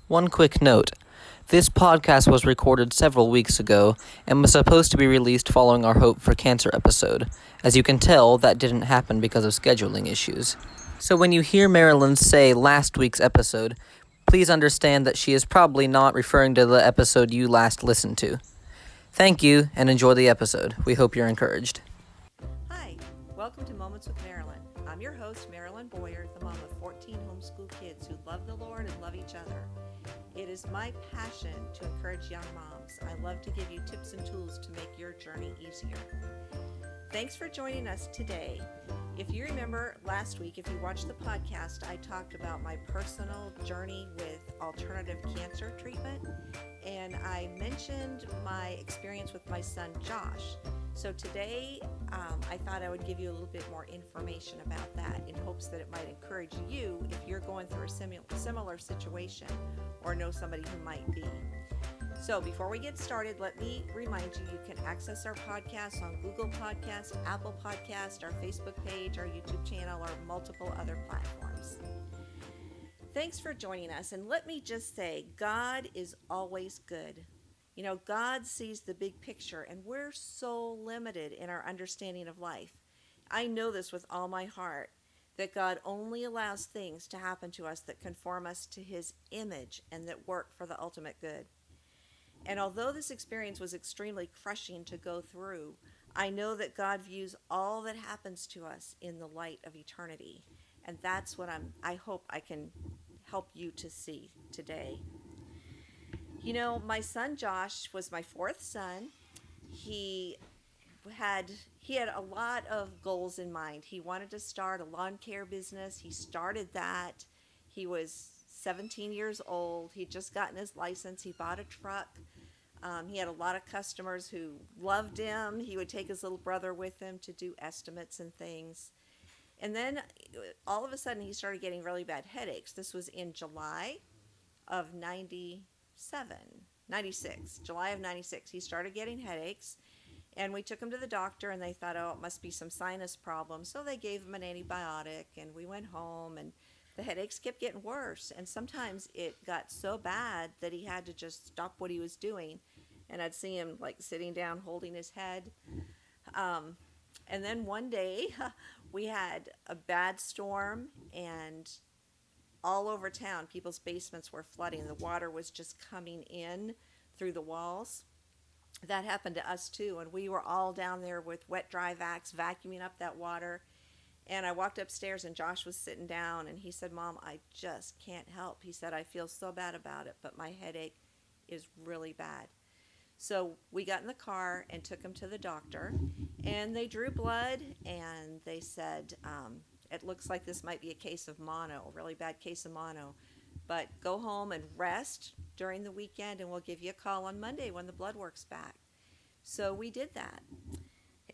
One quick note. This podcast was recorded several weeks ago and was supposed to be released following our Hope for Cancer episode. As you can tell, that didn't happen because of scheduling issues. So when you hear Marilyn say last week's episode, please understand that she is probably not referring to the episode you last listened to. Thank you, and enjoy the episode. We hope you're encouraged. Hi, welcome to Moments with Marilyn. I'm your host, Marilyn Boyer, the mom of 14 homeschool kids who love the Lord and love each other. It is my passion to encourage young moms. I love to give you tips and tools to make your journey easier. Thanks for joining us today. If you remember last week, if you watched the podcast, I talked about my personal journey with alternative cancer treatment, and I mentioned my experience with my son Josh. So today, I thought I would give you a little bit more information about that in hopes that it might encourage you if you're going through a similar situation or know somebody who might be. So before we get started, let me remind you, you can access our podcast on Google Podcast, Apple Podcast, our Facebook page, our YouTube channel, or multiple other platforms. Thanks for joining us. And let me just say, God is always good. You know, God sees the big picture, and we're so limited in our understanding of life. I know this with all my heart, that God only allows things to happen to us that conform us to His image and that work for the ultimate good. And although this experience was extremely crushing to go through, I know that God views all that happens to us in the light of eternity. And that's what I hope I can help you to see today. You know, my son Josh was my fourth son. He had a lot of goals in mind. He wanted to start a lawn care business. He started that. He was 17 years old. He'd just gotten his license. He bought a truck. He had a lot of customers who loved him. He would take his little brother with him to do estimates and things. And then all of a sudden he started getting really bad headaches. This was in July of 96. July of 96. He started getting headaches. And we took him to the doctor, and they thought, oh, it must be some sinus problem. So they gave him an antibiotic, and we went home, and the headaches kept getting worse. And sometimes it got so bad that he had to just stop what he was doing. And I'd see him like sitting down, holding his head. And then one day we had a bad storm, and all over town, people's basements were flooding. The water was just coming in through the walls. That happened to us too, and we were all down there with wet dry vacs vacuuming up that water. And I walked upstairs, and Josh was sitting down, and he said, Mom, I just can't help. He said, I feel so bad about it, but my headache is really bad. So we got in the car and took him to the doctor, and they drew blood, and they said, it looks like this might be a case of mono, a really bad case of mono, but go home and rest during the weekend, and we'll give you a call on Monday when the blood work's back. So we did that.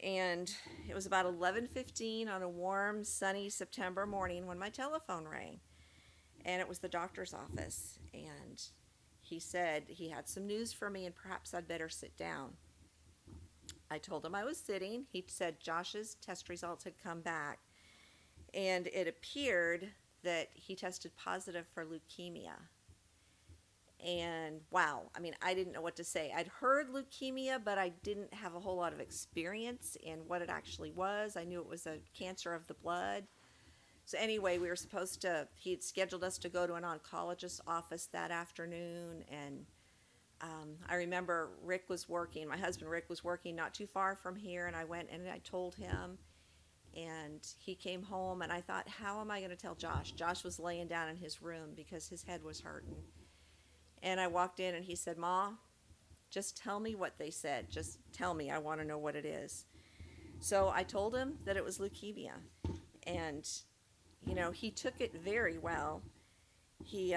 And it was about 11:15 on a warm, sunny September morning when my telephone rang. And it was the doctor's office. And he said he had some news for me and perhaps I'd better sit down. I told him I was sitting. He said Josh's test results had come back. And it appeared that he tested positive for leukemia. And wow, I mean, I didn't know what to say. I'd heard leukemia, but I didn't have a whole lot of experience in what it actually was. I knew it was a cancer of the blood. So anyway, he had scheduled us to go to an oncologist's office that afternoon. And I remember my husband Rick was working not too far from here. And I went and I told him, and he came home, and I thought, how am I going to tell Josh? Josh was laying down in his room because his head was hurting. And I walked in, and he said, Ma, just tell me what they said. Just tell me. I want to know what it is. So I told him that it was leukemia. And, you know, he took it very well. He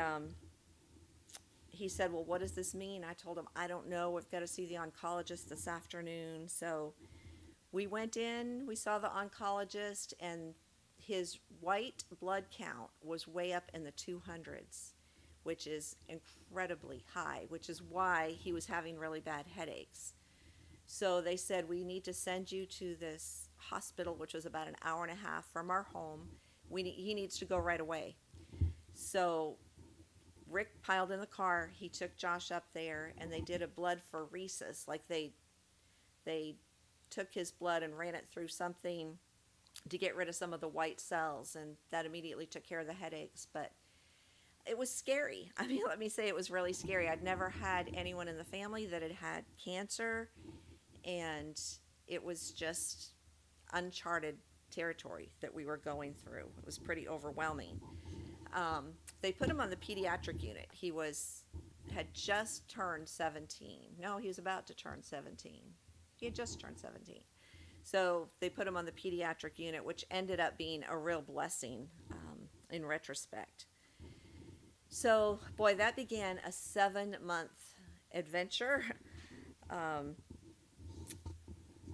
said, well, what does this mean? I told him, I don't know. We've got to see the oncologist this afternoon. So we went in, we saw the oncologist, and his white blood count was way up in the 200s. Which is incredibly high, which is why he was having really bad headaches. So they said, we need to send you to this hospital, which was about an hour and a half from our home. He needs to go right away. So Rick piled in the car. He took Josh up there, and they did a blood phoresis. Like they took his blood and ran it through something to get rid of some of the white cells, and that immediately took care of the headaches. But it was scary. I mean, let me say it was really scary. I'd never had anyone in the family that had had cancer, and it was just uncharted territory that we were going through. It was pretty overwhelming. They put him on the pediatric unit. He had just turned 17. No, he was about to turn 17. He had just turned 17. So they put him on the pediatric unit, which ended up being a real blessing in retrospect. So, boy, that began a 7-month adventure.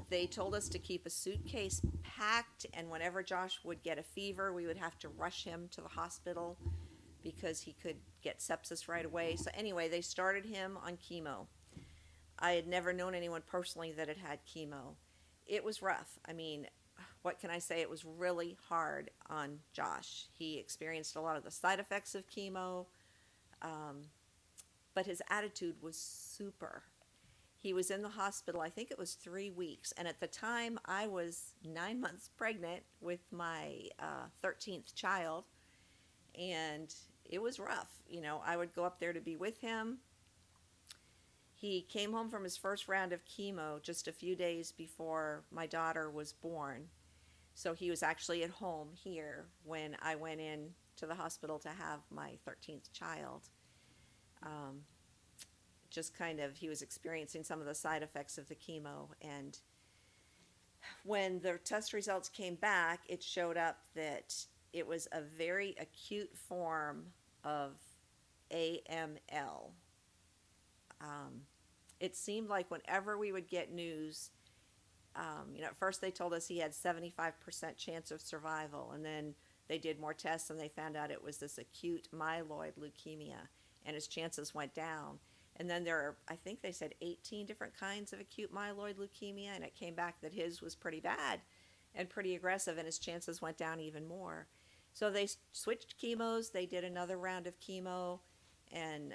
They told us to keep a suitcase packed, and whenever Josh would get a fever, we would have to rush him to the hospital because he could get sepsis right away. So anyway, they started him on chemo. I had never known anyone personally that had had chemo. It was rough. I mean, what can I say? It was really hard on Josh. He experienced a lot of the side effects of chemo, but his attitude was super. He was in the hospital, I think it was 3 weeks, and at the time I was 9 months pregnant with my 13th child, and it was rough. You know, I would go up there to be with him. He came home from his first round of chemo just a few days before my daughter was born. So he was actually at home here when I went in to the hospital to have my 13th child. Just kind of, he was experiencing some of the side effects of the chemo. And when the test results came back, it showed up that it was a very acute form of AML. It seemed like whenever we would get news, at first they told us he had 75% chance of survival, and then they did more tests and they found out it was this acute myeloid leukemia, and his chances went down. And then there are, I think they said 18 different kinds of acute myeloid leukemia, and it came back that his was pretty bad and pretty aggressive, and his chances went down even more. So they switched chemos, they did another round of chemo, and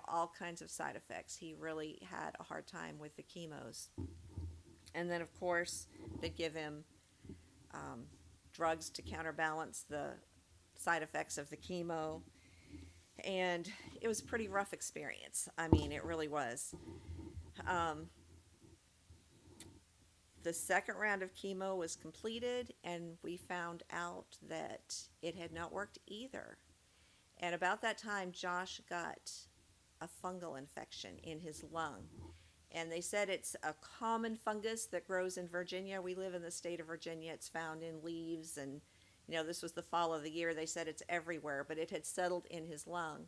all kinds of side effects. He really had a hard time with the chemos. And then, of course, they give him drugs to counterbalance the side effects of the chemo. And it was a pretty rough experience. I mean, it really was. The second round of chemo was completed, and we found out that it had not worked either. And about that time, Josh got a fungal infection in his lung. And they said it's a common fungus that grows in Virginia. We live in the state of Virginia. It's found in leaves, and this was the fall of the year. They said it's everywhere, but it had settled in his lung.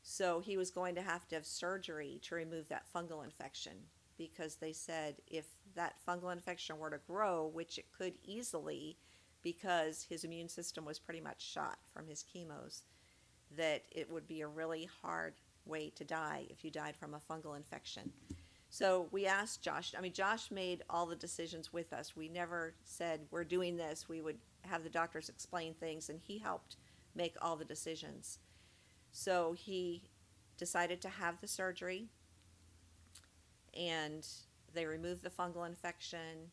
So he was going to have surgery to remove that fungal infection, because they said if that fungal infection were to grow, which it could easily because his immune system was pretty much shot from his chemos, that it would be a really hard way to die if you died from a fungal infection. So we asked Josh. I mean, Josh made all the decisions with us. We never said, we're doing this. We would have the doctors explain things, and he helped make all the decisions. So he decided to have the surgery, and they removed the fungal infection,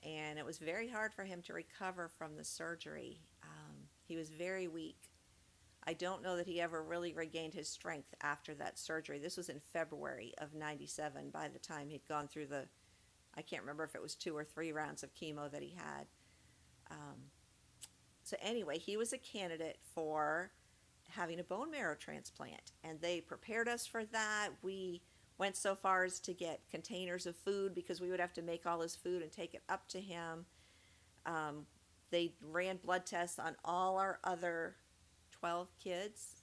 and it was very hard for him to recover from the surgery. He was very weak. I don't know that he ever really regained his strength after that surgery. This was in February of 97 by the time he'd gone through I can't remember if it was 2 or 3 rounds of chemo that he had. So anyway, he was a candidate for having a bone marrow transplant, and they prepared us for that. We went so far as to get containers of food because we would have to make all his food and take it up to him. They ran blood tests on all our other 12 kids.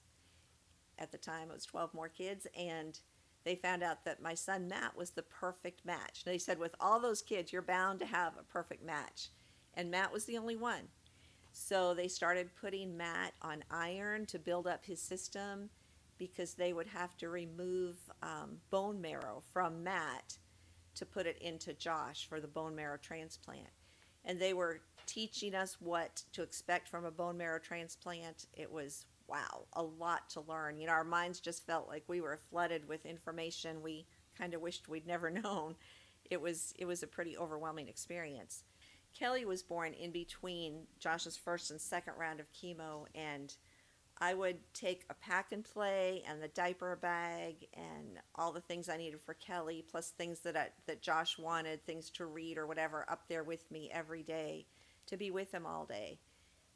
At the time, it was 12 more kids, and they found out that my son Matt was the perfect match. They said, with all those kids, you're bound to have a perfect match. And Matt was the only one. So they started putting Matt on iron to build up his system, because they would have to remove bone marrow from Matt to put it into Josh for the bone marrow transplant. And they were teaching us what to expect from a bone marrow transplant. It was wow, a lot to learn. Our minds just felt like we were flooded with information we kind of wished we'd never known. It was a pretty overwhelming experience. Kelly was born in between Josh's first and second round of chemo, and I would take a pack and play and the diaper bag and all the things I needed for Kelly, plus things that Josh wanted, things to read or whatever, up there with me every day to be with him all day.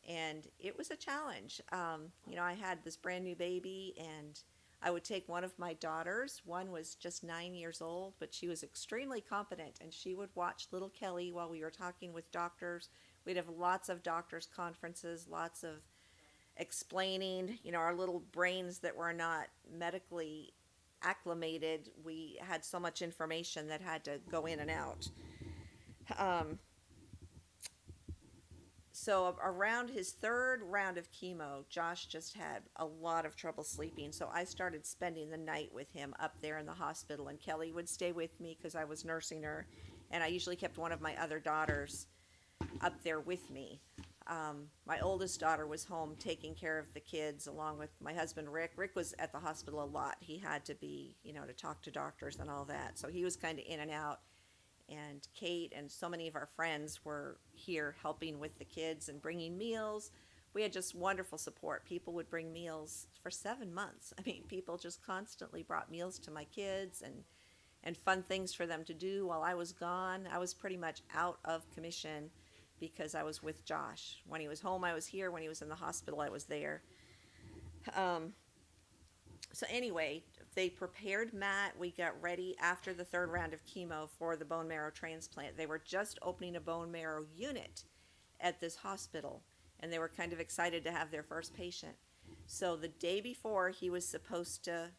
And it was a challenge. I had this brand new baby, and I would take one of my daughters. One was just 9 years old, but she was extremely competent, and she would watch little Kelly while we were talking with doctors. We'd have lots of doctors' conferences, lots of explaining, our little brains that were not medically acclimated. We had so much information that had to go in and out. Um, so around his third round of chemo, Josh just had a lot of trouble sleeping. So I started spending the night with him up there in the hospital, and Kelly would stay with me because I was nursing her, and I usually kept one of my other daughters up there with me. My oldest daughter was home taking care of the kids along with my husband Rick. Rick was at the hospital a lot. He had to be, to talk to doctors and all that. So he was kind of in and out. And Kate and so many of our friends were here helping with the kids and bringing meals. We had just wonderful support. People would bring meals for 7 months. I mean, people just constantly brought meals to my kids and fun things for them to do while I was gone. I was pretty much out of commission because I was with Josh. When he was home, I was here. When he was in the hospital, I was there. So anyway, they prepared Matt. We got ready after the third round of chemo for the bone marrow transplant. They were just opening a bone marrow unit at this hospital, and they were kind of excited to have their first patient. So the day before he was supposed to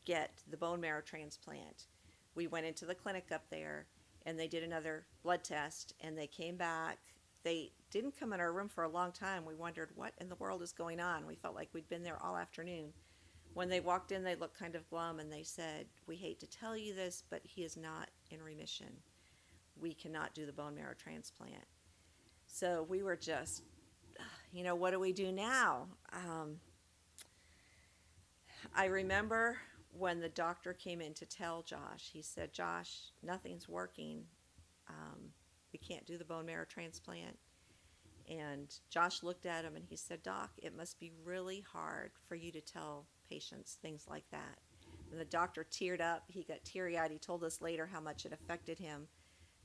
get the bone marrow transplant, we went into the clinic up there, and they did another blood test, and they came back. They didn't come in our room for a long time. We wondered what in the world is going on. We felt like we'd been there all afternoon. When they walked in, they looked kind of glum, and they said, "We hate to tell you this, but he is not in remission. We cannot do the bone marrow transplant." So we were just, what do we do now? I remember when the doctor came in to tell Josh, he said, "Josh, nothing's working. We can't do the bone marrow transplant." And Josh looked at him and he said, "Doc, it must be really hard for you to tell patients things like that." And the doctor teared up. He got teary-eyed. He told us later how much it affected him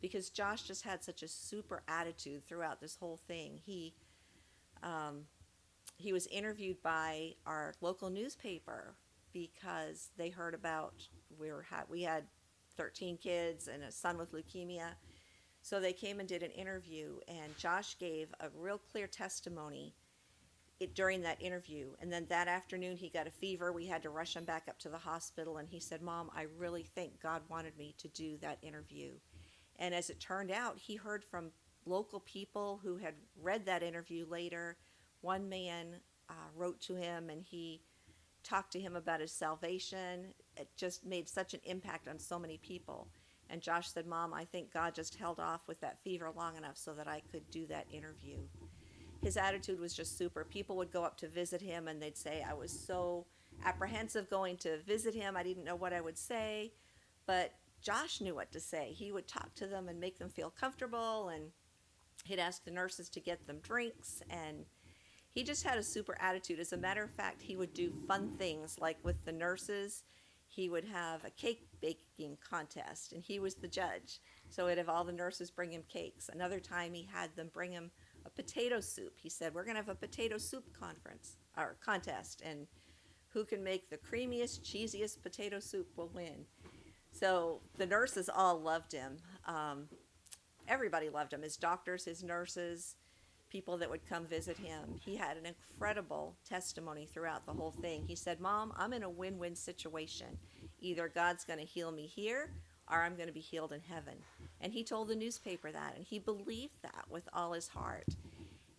because Josh just had such a super attitude throughout this whole thing. He was interviewed by our local newspaper because they heard about we had 13 kids and a son with leukemia. So they came and did an interview, and Josh gave a real clear testimony during that interview. And then that afternoon he got a fever. We had to rush him back up to the hospital, and he said, "Mom, I really think God wanted me to do that interview." And as it turned out, he heard from local people who had read that interview later. One man wrote to him, and he talked to him about his salvation. It just made such an impact on so many people. And Josh said, "Mom, I think God just held off with that fever long enough so that I could do that interview." His attitude was just super. People would go up to visit him, and they'd say, "I was so apprehensive going to visit him. I didn't know what I would say." But Josh knew what to say. He would talk to them and make them feel comfortable, and he'd ask the nurses to get them drinks, and he just had a super attitude. As a matter of fact, he would do fun things like with the nurses. He would have a cake baking contest, and he was the judge. So he'd have all the nurses bring him cakes. Another time he had them bring him a potato soup. He said, "We're going to have a potato soup contest, and who can make the creamiest, cheesiest potato soup will win." So the nurses all loved him. Everybody loved him. His doctors, his nurses, people that would come visit him. He had an incredible testimony throughout the whole thing. He said, "Mom, I'm in a win-win situation. Either God's going to heal me here or I'm going to be healed in heaven." And he told the newspaper that, and he believed that with all his heart.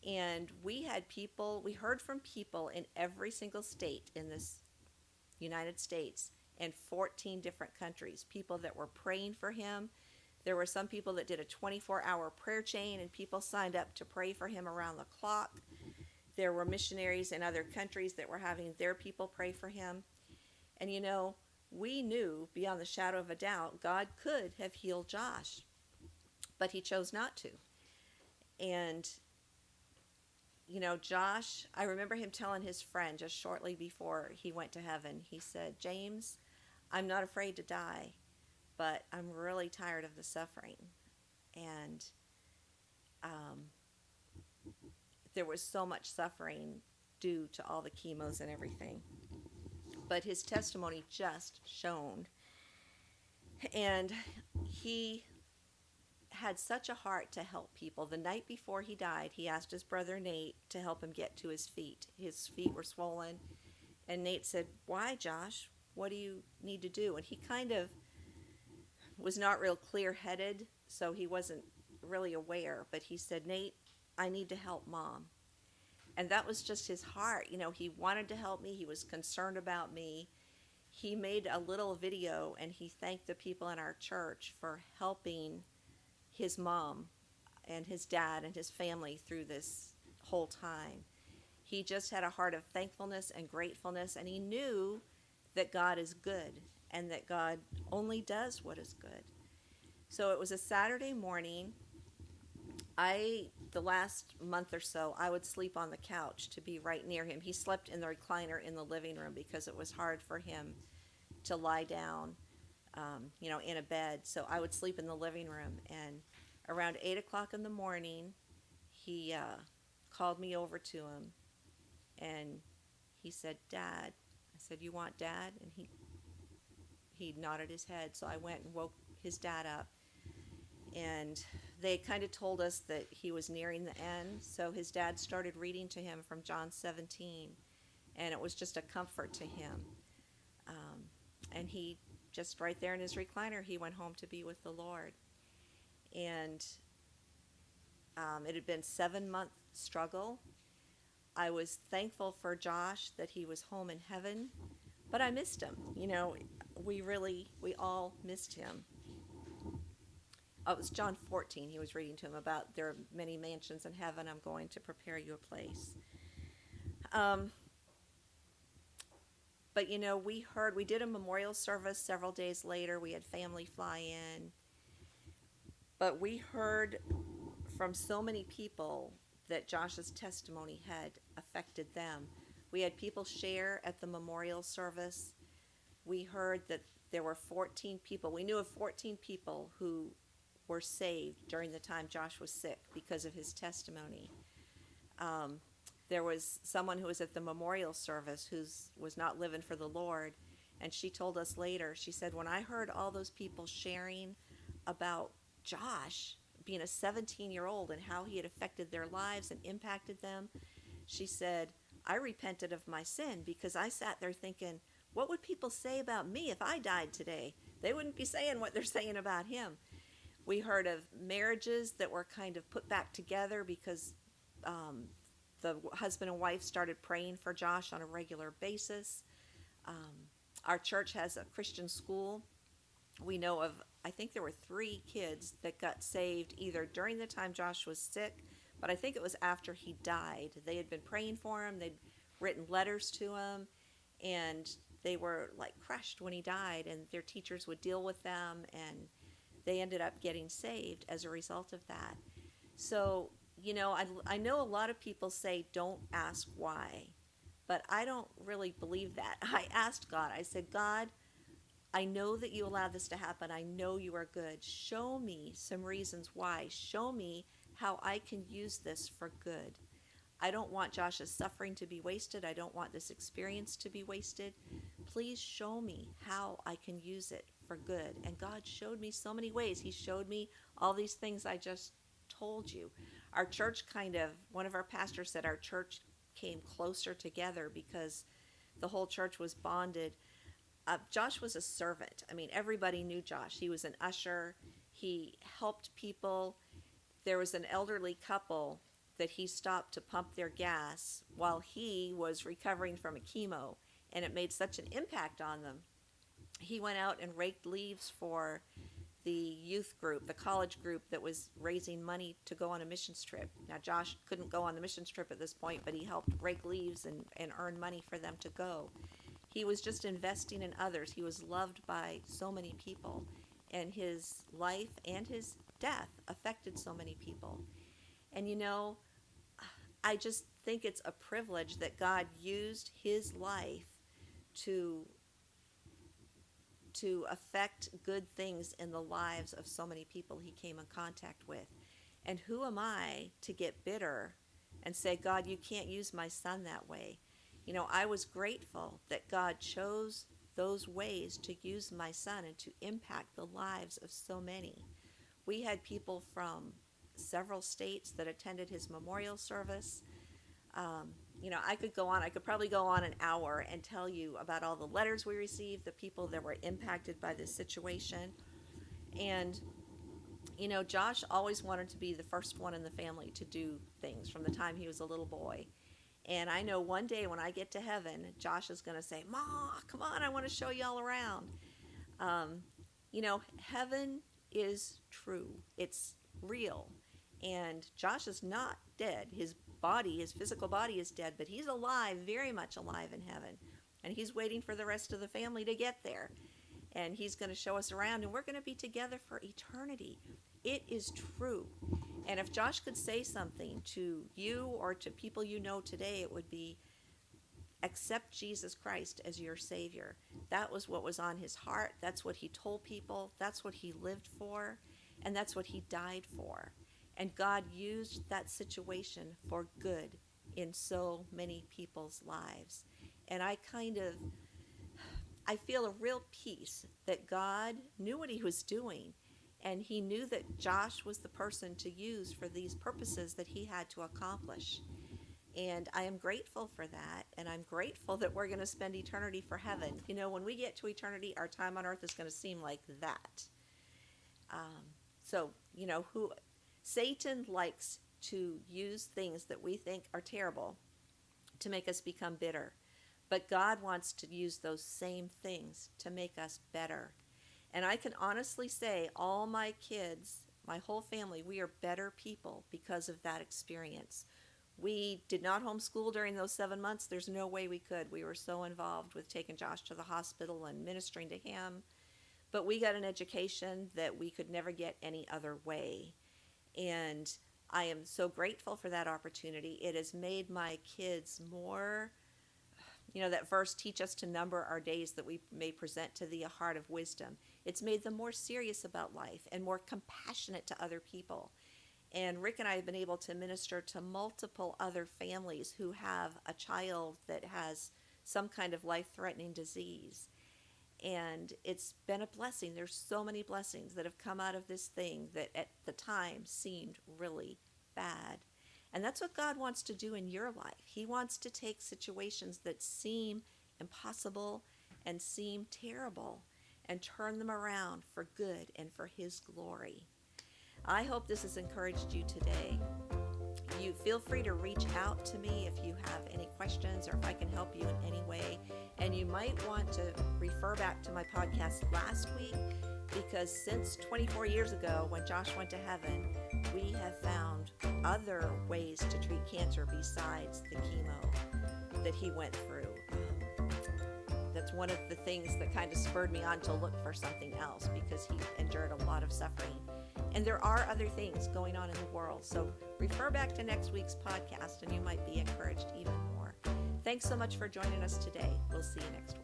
And we heard from people in every single state in this United States and 14 different countries, people that were praying for him. There were some people that did a 24-hour prayer chain, and people signed up to pray for him around the clock. there were missionaries in other countries that were having their people pray for him. And we knew beyond the shadow of a doubt God could have healed Josh, but he chose not to. And Josh, I remember him telling his friend just shortly before he went to heaven, he said, "James, I'm not afraid to die, but I'm really tired of the suffering." And there was so much suffering due to all the chemos and everything. But his testimony just shone. And he had such a heart to help people. The night before he died, he asked his brother Nate to help him get to his feet. His feet were swollen. And Nate said, "Why, Josh? What do you need to do?" And he kind of was not real clear-headed, so he wasn't really aware. But he said, "Nate, I need to help Mom." And that was just his heart. He wanted to help me. He was concerned about me. He made a little video and he thanked the people in our church for helping his mom and his dad and his family through this whole time. He just had a heart of thankfulness and gratefulness, and he knew that God is good and that God only does what is good. So it was a Saturday morning. The last month or so, I would sleep on the couch to be right near him. He slept in the recliner in the living room because it was hard for him to lie down, in a bed. So I would sleep in the living room. And around 8 o'clock in the morning, he called me over to him. And he said, "Dad." I said, "You want Dad?" And he nodded his head. So I went and woke his dad up. And they kind of told us that he was nearing the end. So his dad started reading to him from John 17. And it was just a comfort to him. And he just right there in his recliner, he went home to be with the Lord. And it had been 7-month struggle. I was thankful for Josh that he was home in heaven, but I missed him. We all missed him. It was John 14 he was reading to him about, "There are many mansions in heaven. I'm going to prepare you a place." But we did a memorial service several days later. We had family fly in. But we heard from so many people that Josh's testimony had affected them. We had people share at the memorial service. We heard that there were 14 people. We knew of 14 people who were saved during the time Josh was sick because of his testimony. There was someone who was at the memorial service who was not living for the Lord, and she told us later, she said, "When I heard all those people sharing about Josh being a 17-year-old and how he had affected their lives and impacted them," she said, "I repented of my sin because I sat there thinking, what would people say about me if I died today? They wouldn't be saying what they're saying about him." We heard of marriages that were kind of put back together because the husband and wife started praying for Josh on a regular basis. Our church has a Christian school. We know of, I think there were 3 kids that got saved either during the time Josh was sick, but I think it was after he died. They had been praying for him. They'd written letters to him, and they were like crushed when he died, and their teachers would deal with them, and they ended up getting saved as a result of that. So, I know a lot of people say don't ask why, but I don't really believe that. I asked God, I said, "God, I know that you allowed this to happen. I know you are good. Show me some reasons why. Show me how I can use this for good. I don't want Josh's suffering to be wasted. I don't want this experience to be wasted. Please show me how I can use it for good." And God showed me so many ways. He showed me all these things I just told you. Our church one of our pastors said our church came closer together because the whole church was bonded. Josh was a servant. I mean, everybody knew Josh. He was an usher. He helped people. There was an elderly couple that he stopped to pump their gas while he was recovering from a chemo, and it made such an impact on them. He went out and raked leaves for the youth group, the college group that was raising money to go on a missions trip. Now, Josh couldn't go on the missions trip at this point, but he helped rake leaves and earn money for them to go. He was just investing in others. He was loved by so many people, and his life and his death affected so many people. And you know, I just think it's a privilege that God used his life to affect good things in the lives of so many people he came in contact with. And who am I to get bitter and say, God, you can't use my son that way? You know, I was grateful that God chose those ways to use my son and to impact the lives of so many. We had people from several states that attended his memorial service. You know, I could probably go on an hour and tell you about all the letters we received, the people that were impacted by this situation. And, you know, Josh always wanted to be the first one in the family to do things from the time he was a little boy. And I know one day when I get to heaven, Josh is going to say, Ma, come on, I want to show you all around. You know, heaven is true. It's real. And Josh is not dead. His physical body is dead, but he's alive, very much alive in heaven. And he's waiting for the rest of the family to get there. And he's going to show us around, and we're going to be together for eternity. It is true. And if Josh could say something to you or to people you know today, it would be, accept Jesus Christ as your Savior. That was what was on his heart. That's what he told people. That's what he lived for. And that's what he died for. And God used that situation for good in so many people's lives. And I feel a real peace that God knew what he was doing. And he knew that Josh was the person to use for these purposes that he had to accomplish. And I am grateful for that. And I'm grateful that we're going to spend eternity for heaven. You know, when we get to eternity, our time on earth is going to seem like that. So, you know, Satan likes to use things that we think are terrible to make us become bitter. But God wants to use those same things to make us better. And I can honestly say all my kids, my whole family, we are better people because of that experience. We did not homeschool during those 7 months. There's no way we could. We were so involved with taking Josh to the hospital and ministering to him. But we got an education that we could never get any other way. And I am so grateful for that opportunity. It has made my kids more, you know, that verse, teach us to number our days that we may present to thee a heart of wisdom. It's made them more serious about life and more compassionate to other people. And Rick and I have been able to minister to multiple other families who have a child that has some kind of life-threatening disease. And it's been a blessing. There's so many blessings that have come out of this thing that at the time seemed really bad. And that's what God wants to do in your life. He wants to take situations that seem impossible and seem terrible and turn them around for good and for his glory. I hope this has encouraged you today. You feel free to reach out to me if you have any questions or if I can help you in any way. And you might want to refer back to my podcast last week, because since 24 years ago when Josh went to heaven, we have found other ways to treat cancer besides the chemo that he went through. That's one of the things that kind of spurred me on to look for something else, because he endured a lot of suffering. And there are other things going on in the world. So refer back to next week's podcast and you might be encouraged even more. Thanks so much for joining us today. We'll see you next week.